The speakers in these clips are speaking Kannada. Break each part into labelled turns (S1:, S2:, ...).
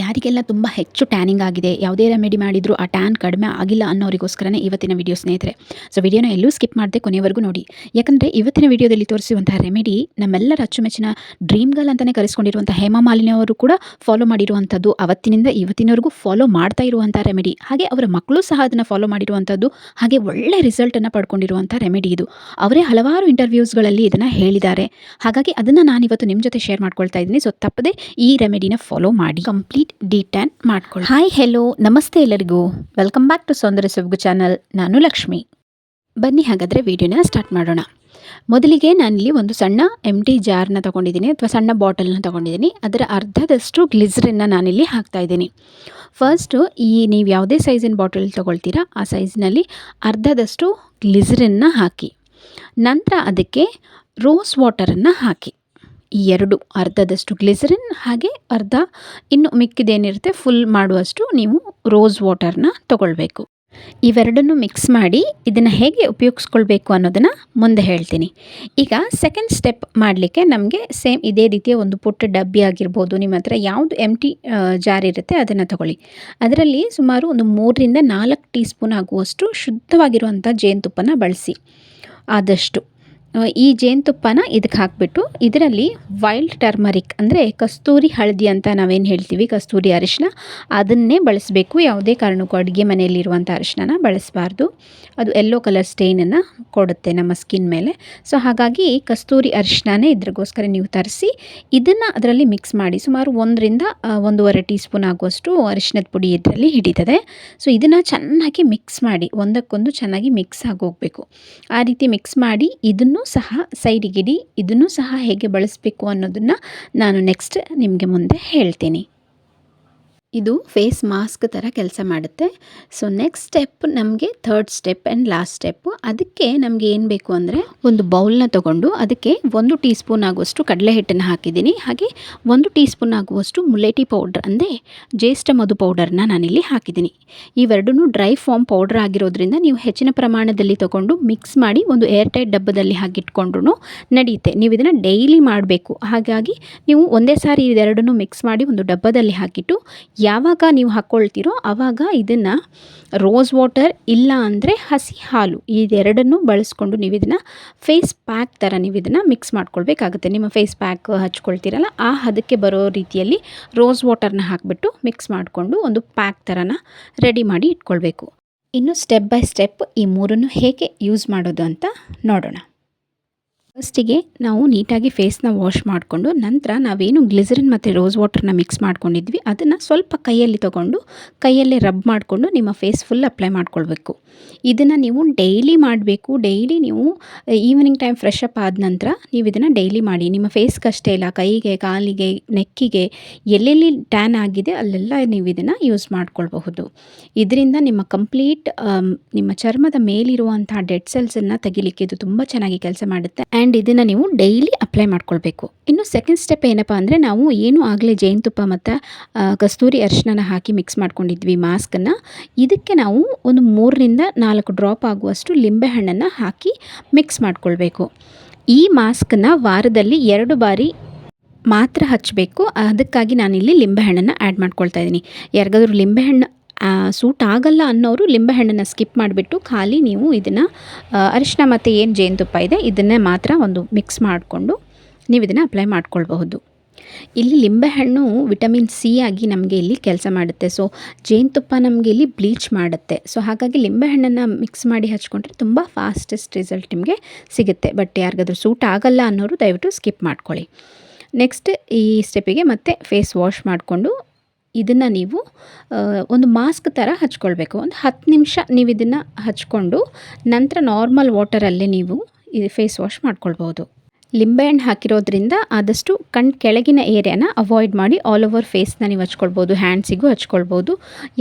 S1: ಯಾರಿಗೆಲ್ಲ ತುಂಬ ಹೆಚ್ಚು ಟ್ಯಾನಿಂಗ್ ಆಗಿದೆ, ಯಾವುದೇ ರೆಮಿಡಿ ಮಾಡಿದರೂ ಆ ಟ್ಯಾನ್ ಕಡಿಮೆ ಆಗಿಲ್ಲ ಅನ್ನೋರಿಗೋಸ್ಕರನೇ ಇವತ್ತಿನ ವಿಡಿಯೋ ಸ್ನೇಹಿತರೆ. ಸೊ ವಿಡಿಯೋನ ಎಲ್ಲೂ ಸ್ಕಿಪ್ ಮಾಡದೆ ಕೊನೆವರೆಗೂ ನೋಡಿ. ಯಾಕಂದರೆ ಇವತ್ತಿನ ವಿಡಿಯೋದಲ್ಲಿ ತೋರಿಸುವಂತಹ ರೆಮಿಡಿ ನಮ್ಮೆಲ್ಲರ ಅಚ್ಚುಮೆಚ್ಚಿನ ಡ್ರೀಮ್ ಗರ್ಲ್ ಅಂತಲೇ ಕರೆಸ್ಕೊಂಡಿರುವಂಥ ಹೇಮಾ ಮಾಲಿನಿ ಅವರು ಕೂಡ ಫಾಲೋ ಮಾಡಿರುವಂಥದ್ದು, ಅವತ್ತಿನಿಂದ ಇವತ್ತಿನವರೆಗೂ ಫಾಲೋ ಮಾಡ್ತಾ ಇರುವಂಥ ರೆಮಿಡಿ. ಹಾಗೆ ಅವರ ಮಕ್ಕಳು ಸಹ ಅದನ್ನು ಫಾಲೋ ಮಾಡಿರುವಂಥದ್ದು, ಹಾಗೆ ಒಳ್ಳೆ ರಿಸಲ್ಟನ್ನು ಪಡ್ಕೊಂಡಿರುವಂಥ ರೆಮಿಡಿ ಇದು. ಅವರೇ ಹಲವಾರು ಇಂಟರ್ವ್ಯೂಸ್ಗಳಲ್ಲಿ ಇದನ್ನು ಹೇಳಿದ್ದಾರೆ. ಹಾಗಾಗಿ ಅದನ್ನು ನಾನಿವತ್ತು ನಿಮ್ಮ ಜೊತೆ ಶೇರ್ ಮಾಡ್ಕೊಳ್ತಾ ಇದ್ದೀನಿ. ಸೊ ತಪ್ಪದೆ ಈ ರೆಮಿಡಿನ ಫಾಲೋ ಮಾಡಿ ಕಂಪ್ಲೀಟ್ ಡಿಟ್ಯಾನ್ ಮಾಡ್ಕೊಳ್ಳಿ. ಹಾಯ್ ಹೆಲೋ ನಮಸ್ತೆ ಎಲ್ಲರಿಗೂ, ವೆಲ್ಕಮ್ ಬ್ಯಾಕ್ ಟು ಸೌಂದರ್ಯ ಸೊಬಗು ಚಾನಲ್. ನಾನು ಲಕ್ಷ್ಮಿ. ಬನ್ನಿ ಹಾಗಾದರೆ ವಿಡಿಯೋನ ಸ್ಟಾರ್ಟ್ ಮಾಡೋಣ. ಮೊದಲಿಗೆ ನಾನಿಲ್ಲಿ ಒಂದು ಸಣ್ಣ ಎಂಟಿ ಜಾರ್ನ ತೊಗೊಂಡಿದ್ದೀನಿ, ಅಥವಾ ಸಣ್ಣ ಬಾಟಲ್ನ ತೊಗೊಂಡಿದ್ದೀನಿ. ಅದರ ಅರ್ಧದಷ್ಟು ಗ್ಲಿಸರಿನ್ನ ನಾನಿಲ್ಲಿ ಹಾಕ್ತಾಯಿದ್ದೀನಿ. ಫಸ್ಟು ನೀವು ಯಾವುದೇ ಸೈಜಿನ ಬಾಟಲ್ ತೊಗೊಳ್ತೀರಾ ಆ ಸೈಜ್ನಲ್ಲಿ ಅರ್ಧದಷ್ಟು ಗ್ಲಿಸರಿನ್ನ ಹಾಕಿ, ನಂತರ ಅದಕ್ಕೆ ರೋಸ್ ವಾಟರನ್ನು ಹಾಕಿ. ಈ ಎರಡು, ಅರ್ಧದಷ್ಟು ಗ್ಲಿಸರಿನ್ ಹಾಗೆ ಅರ್ಧ ಇನ್ನು ಮಿಕ್ಕಿದೇನಿರುತ್ತೆ ಫುಲ್ ಮಾಡುವಷ್ಟು ನೀವು ರೋಸ್ ವಾಟರ್ನ ತೊಗೊಳ್ಬೇಕು. ಇವೆರಡನ್ನು ಮಿಕ್ಸ್ ಮಾಡಿ ಇದನ್ನು ಹೇಗೆ ಉಪಯೋಗಿಸ್ಕೊಳ್ಬೇಕು ಅನ್ನೋದನ್ನು ಮುಂದೆ ಹೇಳ್ತೀನಿ. ಈಗ ಸೆಕೆಂಡ್ ಸ್ಟೆಪ್ ಮಾಡಲಿಕ್ಕೆ ನಮಗೆ ಸೇಮ್ ಇದೇ ರೀತಿಯ ಒಂದು ಪುಟ್ಟ ಡಬ್ಬಿ ಆಗಿರ್ಬೋದು, ನಿಮ್ಮ ಹತ್ರ ಯಾವುದು ಎಂಟಿ ಜಾರ್ ಇರುತ್ತೆ ಅದನ್ನು ತಗೊಳ್ಳಿ. ಅದರಲ್ಲಿ ಸುಮಾರು ಒಂದು 3ರಿಂದ 4 ಟೀ ಸ್ಪೂನ್ ಆಗುವಷ್ಟು ಶುದ್ಧವಾಗಿರುವಂಥ ಜೇನುತುಪ್ಪನ ಬಳಸಿ. ಆದಷ್ಟು ಈ ಜೇನುತುಪ್ಪನ ಇದಕ್ಕೆ ಹಾಕಿಬಿಟ್ಟು ಇದರಲ್ಲಿ ವೈಲ್ಡ್ ಟರ್ಮರಿಕ್ ಅಂದರೆ ಕಸ್ತೂರಿ ಹಳದಿ ಅಂತ ನಾವೇನು ಹೇಳ್ತೀವಿ, ಕಸ್ತೂರಿ ಅರಿಶಿನ, ಅದನ್ನೇ ಬಳಸಬೇಕು. ಯಾವುದೇ ಕಾರಣಕ್ಕೂ ಅಡುಗೆ ಮನೆಯಲ್ಲಿರುವಂಥ ಅರಿಶಿನ ಬಳಸಬಾರ್ದು. ಅದು ಯೆಲ್ಲೋ ಕಲರ್ ಸ್ಟೇನನ್ನು ಕೊಡುತ್ತೆ ನಮ್ಮ ಸ್ಕಿನ್ ಮೇಲೆ. ಸೊ ಹಾಗಾಗಿ ಕಸ್ತೂರಿ ಅರಿಶಿನನೇ ಇದ್ರಿಗೋಸ್ಕರ ನೀವು ತರಿಸಿ ಇದನ್ನು ಅದರಲ್ಲಿ ಮಿಕ್ಸ್ ಮಾಡಿ. ಸುಮಾರು 1ರಿಂದ 1.5 ಟೀ ಸ್ಪೂನ್ ಆಗುವಷ್ಟು ಅರಿಶಿನದ ಪುಡಿ ಇದರಲ್ಲಿ ಹಿಡಿತದೆ. ಸೊ ಇದನ್ನು ಚೆನ್ನಾಗಿ ಮಿಕ್ಸ್ ಮಾಡಿ, ಒಂದಕ್ಕೊಂದು ಚೆನ್ನಾಗಿ ಮಿಕ್ಸ್ ಆಗೋಗಬೇಕು. ಆ ರೀತಿ ಮಿಕ್ಸ್ ಮಾಡಿ ಇದನ್ನು ಸಹ ಸೈಡಿಗಿಡಿ. ಇದನ್ನು ಸಹ ಹೇಗೆ ಬಳಸಬೇಕು ಅನ್ನೋದನ್ನು ನಾನು ನೆಕ್ಸ್ಟ್ ನಿಮಗೆ ಮುಂದೆ ಹೇಳ್ತೀನಿ. ಇದು ಫೇಸ್ ಮಾಸ್ಕ್ ಥರ ಕೆಲಸ ಮಾಡುತ್ತೆ. ಸೊ ನೆಕ್ಸ್ಟ್ ಸ್ಟೆಪ್ ನಮಗೆ third step and last step. ಅದಕ್ಕೆ ನಮಗೆ ಏನು ಬೇಕು ಅಂದರೆ ಒಂದು ಬೌಲ್ನ ತೊಗೊಂಡು ಅದಕ್ಕೆ 1 ಟೀ ಸ್ಪೂನ್ ಆಗುವಷ್ಟು ಕಡಲೆ ಹಿಟ್ಟನ್ನು ಹಾಕಿದ್ದೀನಿ. ಹಾಗೆ 1 ಟೀ ಸ್ಪೂನ್ ಆಗುವಷ್ಟು ಮುಲೇಟಿ ಪೌಡ್ರ್ ಅಂದರೆ ಜ್ಯೇಷ್ಠ ಮಧು ಪೌಡರ್ನ ನಾನಿಲ್ಲಿ ಹಾಕಿದ್ದೀನಿ. ಇವೆರಡೂ ಡ್ರೈ ಫಾರ್ಮ್ ಪೌಡ್ರ್ ಆಗಿರೋದ್ರಿಂದ ನೀವು ಹೆಚ್ಚಿನ ಪ್ರಮಾಣದಲ್ಲಿ ತೊಗೊಂಡು ಮಿಕ್ಸ್ ಮಾಡಿ ಒಂದು ಏರ್ಟೈಟ್ ಡಬ್ಬದಲ್ಲಿ ಹಾಕಿಟ್ಕೊಂಡ್ರೂ ನಡೆಯುತ್ತೆ. ನೀವು ಇದನ್ನು ಡೈಲಿ ಮಾಡಬೇಕು. ಹಾಗಾಗಿ ನೀವು ಒಂದೇ ಸಾರಿ ಇದೆರಡನ್ನೂ ಮಿಕ್ಸ್ ಮಾಡಿ ಒಂದು ಡಬ್ಬದಲ್ಲಿ ಹಾಕಿಟ್ಟು ಯಾವಾಗ ನೀವು ಹಾಕ್ಕೊಳ್ತೀರೋ ಆವಾಗ ಇದನ್ನು ರೋಸ್ ವಾಟರ್ ಇಲ್ಲ ಅಂದರೆ ಹಸಿ ಹಾಲು, ಇದೆರಡನ್ನೂ ಬಳಸ್ಕೊಂಡು ನೀವು ಇದನ್ನು ಫೇಸ್ ಪ್ಯಾಕ್ ಥರ ನೀವು ಇದನ್ನು ಮಿಕ್ಸ್ ಮಾಡ್ಕೊಳ್ಬೇಕಾಗುತ್ತೆ. ನಿಮ್ಮ ಫೇಸ್ ಪ್ಯಾಕ್ ಹಚ್ಕೊಳ್ತೀರಲ್ಲ ಆ ಹದಕ್ಕೆ ಬರೋ ರೀತಿಯಲ್ಲಿ ರೋಸ್ ವಾಟರ್ನ ಹಾಕಿಬಿಟ್ಟು ಮಿಕ್ಸ್ ಮಾಡಿಕೊಂಡು ಒಂದು ಪ್ಯಾಕ್ ಥರನ ರೆಡಿ ಮಾಡಿ ಇಟ್ಕೊಳ್ಬೇಕು. ಇನ್ನು ಸ್ಟೆಪ್ ಬೈ ಸ್ಟೆಪ್ ಈ ಮೂರನ್ನು ಹೇಗೆ ಯೂಸ್ ಮಾಡೋದು ಅಂತ ನೋಡೋಣ. ಫಸ್ಟಿಗೆ ನಾವು ನೀಟಾಗಿ ಫೇಸ್ನ ವಾಶ್ ಮಾಡಿಕೊಂಡು ನಂತರ ನಾವೇನು ಗ್ಲಿಸರಿನ್ ಮತ್ತು ರೋಸ್ ವಾಟರ್ನ ಮಿಕ್ಸ್ ಮಾಡ್ಕೊಂಡಿದ್ವಿ ಅದನ್ನು ಸ್ವಲ್ಪ ಕೈಯಲ್ಲಿ ತೊಗೊಂಡು ಕೈಯಲ್ಲೇ ರಬ್ ಮಾಡಿಕೊಂಡು ನಿಮ್ಮ ಫೇಸ್ ಫುಲ್ ಅಪ್ಲೈ ಮಾಡ್ಕೊಳ್ಬೇಕು. ಇದನ್ನು ನೀವು ಡೈಲಿ ಮಾಡಬೇಕು. ಡೈಲಿ ನೀವು ಈವ್ನಿಂಗ್ ಟೈಮ್ ಫ್ರೆಶ್ ಅಪ್ ಆದ ನಂತರ ನೀವು ಇದನ್ನು ಡೈಲಿ ಮಾಡಿ. ನಿಮ್ಮ ಫೇಸ್ಗಷ್ಟೇ ಇಲ್ಲ, ಕೈಗೆ, ಕಾಲಿಗೆ, ನೆಕ್ಕಿಗೆ ಎಲ್ಲೆಲ್ಲಿ ಟ್ಯಾನ್ ಆಗಿದೆ ಅಲ್ಲೆಲ್ಲ ನೀವು ಇದನ್ನು ಯೂಸ್ ಮಾಡ್ಕೊಳ್ಬಹುದು. ಇದರಿಂದ ನಿಮ್ಮ ಕಂಪ್ಲೀಟ್ ನಿಮ್ಮ ಚರ್ಮದ ಮೇಲಿರುವಂಥ ಡೆಡ್ ಸೆಲ್ಸನ್ನು ತೆಗಿಲಿಕ್ಕೆ ಇದು ತುಂಬ ಚೆನ್ನಾಗಿ ಕೆಲಸ ಮಾಡುತ್ತೆ. ಆ್ಯಂಡ್ ಇದನ್ನು ನೀವು ಡೈಲಿ ಅಪ್ಲೈ ಮಾಡ್ಕೊಳ್ಬೇಕು. ಇನ್ನು ಸೆಕೆಂಡ್ ಸ್ಟೆಪ್ ಏನಪ್ಪ ಅಂದರೆ ನಾವು ಏನು ಆಗಲೇ ಜೇನುತುಪ್ಪ ಮತ್ತು ಕಸ್ತೂರಿ ಅರಿಶಿನ ಹಾಕಿ ಮಿಕ್ಸ್ ಮಾಡ್ಕೊಂಡಿದ್ವಿ ಮಾಸ್ಕನ್ನು, ಇದಕ್ಕೆ ನಾವು ಒಂದು 3ರಿಂದ 4 ಡ್ರಾಪ್ ಆಗುವಷ್ಟು ಲಿಂಬೆಹಣ್ಣನ್ನು ಹಾಕಿ ಮಿಕ್ಸ್ ಮಾಡ್ಕೊಳ್ಬೇಕು. ಈ ಮಾಸ್ಕನ್ನು ವಾರದಲ್ಲಿ 2 ಬಾರಿ ಮಾತ್ರ ಹಚ್ಚಬೇಕು. ಅದಕ್ಕಾಗಿ ನಾನಿಲ್ಲಿ ಲಿಂಬೆಹಣ್ಣನ್ನು ಆ್ಯಡ್ ಮಾಡ್ಕೊಳ್ತಾ ಇದ್ದೀನಿ. ಯಾರಿಗಾದ್ರೂ ಲಿಂಬೆಹಣ್ಣು ಸೂಟ್ ಆಗಲ್ಲ ಅನ್ನೋರು ಲಿಂಬೆಹಣ್ಣನ್ನು ಸ್ಕಿಪ್ ಮಾಡಿಬಿಟ್ಟು ಖಾಲಿ ನೀವು ಇದನ್ನು ಅರಿಶಿನ ಮತ್ತು ಏನು ಜೇನುತುಪ್ಪ ಇದೆ ಇದನ್ನೇ ಮಾತ್ರ ಒಂದು ಮಿಕ್ಸ್ ಮಾಡಿಕೊಂಡು ನೀವು ಇದನ್ನು ಅಪ್ಲೈ ಮಾಡ್ಕೊಳ್ಬಹುದು. ಇಲ್ಲಿ ಲಿಂಬೆಹಣ್ಣು ವಿಟಮಿನ್ ಸಿ ಆಗಿ ನಮಗೆ ಇಲ್ಲಿ ಕೆಲಸ ಮಾಡುತ್ತೆ. ಸೊ ಜೇನುತುಪ್ಪ ನಮಗೆ ಇಲ್ಲಿ ಬ್ಲೀಚ್ ಮಾಡುತ್ತೆ. ಸೊ ಹಾಗಾಗಿ ಲಿಂಬೆಹಣ್ಣನ್ನು ಮಿಕ್ಸ್ ಮಾಡಿ ಹಚ್ಕೊಂಡ್ರೆ ತುಂಬ ಫಾಸ್ಟೆಸ್ಟ್ ರಿಸಲ್ಟ್ ನಿಮಗೆ ಸಿಗುತ್ತೆ. ಬಟ್ ಯಾರಿಗಾದ್ರೂ ಸೂಟ್ ಆಗಲ್ಲ ಅನ್ನೋರು ದಯವಿಟ್ಟು ಸ್ಕಿಪ್ ಮಾಡ್ಕೊಳ್ಳಿ. ನೆಕ್ಸ್ಟ್ ಈ ಸ್ಟೆಪ್ಪಿಗೆ ಮತ್ತೆ ಫೇಸ್ ವಾಶ್ ಮಾಡಿಕೊಂಡು ಇದನ್ನು ನೀವು ಒಂದು ಮಾಸ್ಕ್ ಥರ ಹಚ್ಕೊಳ್ಬೇಕು. ಒಂದು 10 ನಿಮಿಷ ನೀವು ಇದನ್ನು ಹಚ್ಕೊಂಡು ನಂತರ ನಾರ್ಮಲ್ ವಾಟರಲ್ಲೇ ನೀವು ಇದು ಫೇಸ್ ವಾಶ್ ಮಾಡ್ಕೊಳ್ಬೋದು. ಲಿಂಬೆಹಣ್ಣು ಹಾಕಿರೋದ್ರಿಂದ ಆದಷ್ಟು ಕೆಳಗಿನ ಏರಿಯಾನ ಅವಾಯ್ಡ್ ಮಾಡಿ ಆಲ್ ಓವರ್ ಫೇಸ್ನ ನೀವು ಹಚ್ಕೊಳ್ಬೋದು, ಹ್ಯಾಂಡ್ಸಿಗೂ ಹಚ್ಕೊಳ್ಬೋದು,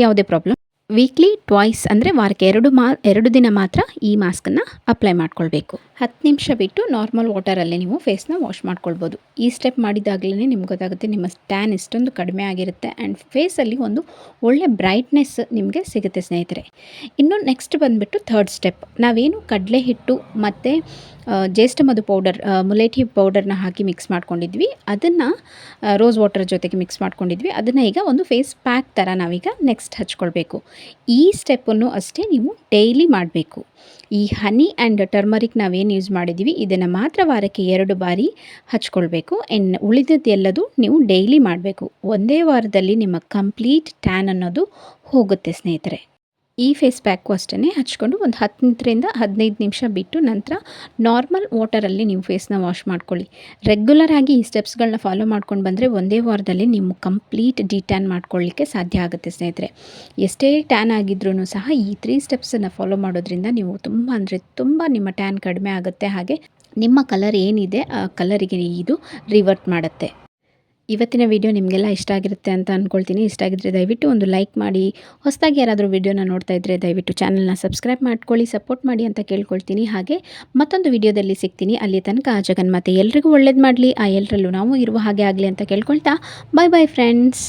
S1: ಯಾವುದೇ ಪ್ರಾಬ್ಲಮ್. ವೀಕ್ಲಿ ಟ್ವೈಸ್ ಅಂದರೆ ವಾರಕ್ಕೆ 2 ದಿನ ಮಾತ್ರ ಈ ಮಾಸ್ಕನ್ನು ಅಪ್ಲೈ ಮಾಡ್ಕೊಳ್ಬೇಕು. 10 ನಿಮಿಷ ಬಿಟ್ಟು ನಾರ್ಮಲ್ ವಾಟರಲ್ಲಿ ನೀವು ಫೇಸ್ನ ವಾಶ್ ಮಾಡ್ಕೊಳ್ಬೋದು. ಈ ಸ್ಟೆಪ್ ಮಾಡಿದಾಗಲೇ ನಿಮ್ಗೆ ಗೊತ್ತಾಗುತ್ತೆ ನಿಮ್ಮ ಟ್ಯಾನ್ ಎಷ್ಟೊಂದು ಕಡಿಮೆ ಆಗಿರುತ್ತೆ ಆ್ಯಂಡ್ ಫೇಸಲ್ಲಿ ಒಂದು ಒಳ್ಳೆ ಬ್ರೈಟ್ನೆಸ್ ನಿಮಗೆ ಸಿಗುತ್ತೆ ಸ್ನೇಹಿತರೆ. ಇನ್ನು ನೆಕ್ಸ್ಟ್ ಬಂದುಬಿಟ್ಟು ಥರ್ಡ್ ಸ್ಟೆಪ್. ನಾವೇನು ಕಡಲೆ ಹಿಟ್ಟು ಮತ್ತು ಜೇಷ್ಟಮಧು ಪೌಡರ್, ಮುಲೇಠಿ ಪೌಡರ್ನ ಹಾಕಿ ಮಿಕ್ಸ್ ಮಾಡ್ಕೊಂಡಿದ್ವಿ, ಅದನ್ನು ರೋಸ್ ವಾಟರ್ ಜೊತೆಗೆ ಮಿಕ್ಸ್ ಮಾಡ್ಕೊಂಡಿದ್ವಿ, ಅದನ್ನು ಈಗ ಒಂದು ಫೇಸ್ ಪ್ಯಾಕ್ ಥರ ನಾವೀಗ ನೆಕ್ಸ್ಟ್ ಹಚ್ಕೊಳ್ಬೇಕು. ಈ ಸ್ಟೆಪ್ಪನ್ನು ಅಷ್ಟೇ ನೀವು ಡೈಲಿ ಮಾಡಬೇಕು. ಈ ಹನಿ ಆ್ಯಂಡ್ ಟರ್ಮರಿಕ್ ನಾವೇನು ಯೂಸ್ ಮಾಡಿದ್ದೀವಿ ಇದನ್ನು ಮಾತ್ರ ವಾರಕ್ಕೆ 2 ಬಾರಿ ಹಚ್ಕೊಳ್ಬೇಕು. ಉಳಿದದ್ದೆಲ್ಲದು ನೀವು ಡೈಲಿ ಮಾಡಬೇಕು. ಒಂದೇ ವಾರದಲ್ಲಿ ನಿಮ್ಮ ಕಂಪ್ಲೀಟ್ ಟ್ಯಾನ್ ಅನ್ನೋದು ಹೋಗುತ್ತೆ ಸ್ನೇಹಿತರೆ. ಈ ಫೇಸ್ ಪ್ಯಾಕು ಅಷ್ಟೇ ಹಚ್ಕೊಂಡು ಒಂದು 10ರಿಂದ 15 ನಿಮಿಷ ಬಿಟ್ಟು ನಂತರ ನಾರ್ಮಲ್ ವಾಟರಲ್ಲಿ ನೀವು ಫೇಸ್ನ ವಾಶ್ ಮಾಡ್ಕೊಳ್ಳಿ. ರೆಗ್ಯುಲರ್ ಆಗಿ ಈ ಸ್ಟೆಪ್ಸ್ಗಳನ್ನ ಫಾಲೋ ಮಾಡ್ಕೊಂಡು ಬಂದರೆ ಒಂದೇ ವಾರದಲ್ಲಿ ನೀವು ಕಂಪ್ಲೀಟ್ ಡಿಟ್ಯಾನ್ ಮಾಡ್ಕೊಳ್ಳಿಕ್ಕೆ ಸಾಧ್ಯ ಆಗುತ್ತೆ ಸ್ನೇಹಿತರೆ. ಎಷ್ಟೇ ಟ್ಯಾನ್ ಆಗಿದ್ರೂ ಸಹ ಈ 3 ಸ್ಟೆಪ್ಸನ್ನು ಫಾಲೋ ಮಾಡೋದ್ರಿಂದ ನೀವು ತುಂಬ ನಿಮ್ಮ ಟ್ಯಾನ್ ಕಡಿಮೆ ಆಗುತ್ತೆ. ಹಾಗೆ ನಿಮ್ಮ ಕಲರ್ ಏನಿದೆ ಆ ಕಲರಿಗೆ ಇದು ರಿವರ್ಟ್ ಮಾಡುತ್ತೆ. ಇವತ್ತಿನ ವಿಡಿಯೋ ನಿಮಗೆಲ್ಲ ಇಷ್ಟ ಆಗಿರುತ್ತೆ ಅಂತ ಅಂದ್ಕೊಳ್ತೀನಿ. ಇಷ್ಟ ಆಗಿದ್ದರೆ ದಯವಿಟ್ಟು ಒಂದು ಲೈಕ್ ಮಾಡಿ. ಹೊಸದಾಗಿ ಯಾರಾದರೂ ವಿಡಿಯೋನ ನೋಡ್ತಾ ಇದ್ದರೆ ದಯವಿಟ್ಟು ಚಾನಲ್ನ ಸಬ್ಸ್ಕ್ರೈಬ್ ಮಾಡ್ಕೊಳ್ಳಿ, ಸಪೋರ್ಟ್ ಮಾಡಿ ಅಂತ ಕೇಳ್ಕೊಳ್ತೀನಿ. ಹಾಗೆ ಮತ್ತೊಂದು ವಿಡಿಯೋದಲ್ಲಿ ಸಿಗ್ತೀನಿ. ಅಲ್ಲಿ ತನಕ ಜಗನ್ಮಾತೆ ಎಲ್ರಿಗೂ ಒಳ್ಳೇದು ಮಾಡಲಿ, ಆ ಎಲ್ಲರಲ್ಲೂ ನಾವು ಇರುವ ಹಾಗೆ ಆಗಲಿ ಅಂತ ಕೇಳ್ಕೊಳ್ತಾ ಬಾಯ್ ಬಾಯ್ ಫ್ರೆಂಡ್ಸ್.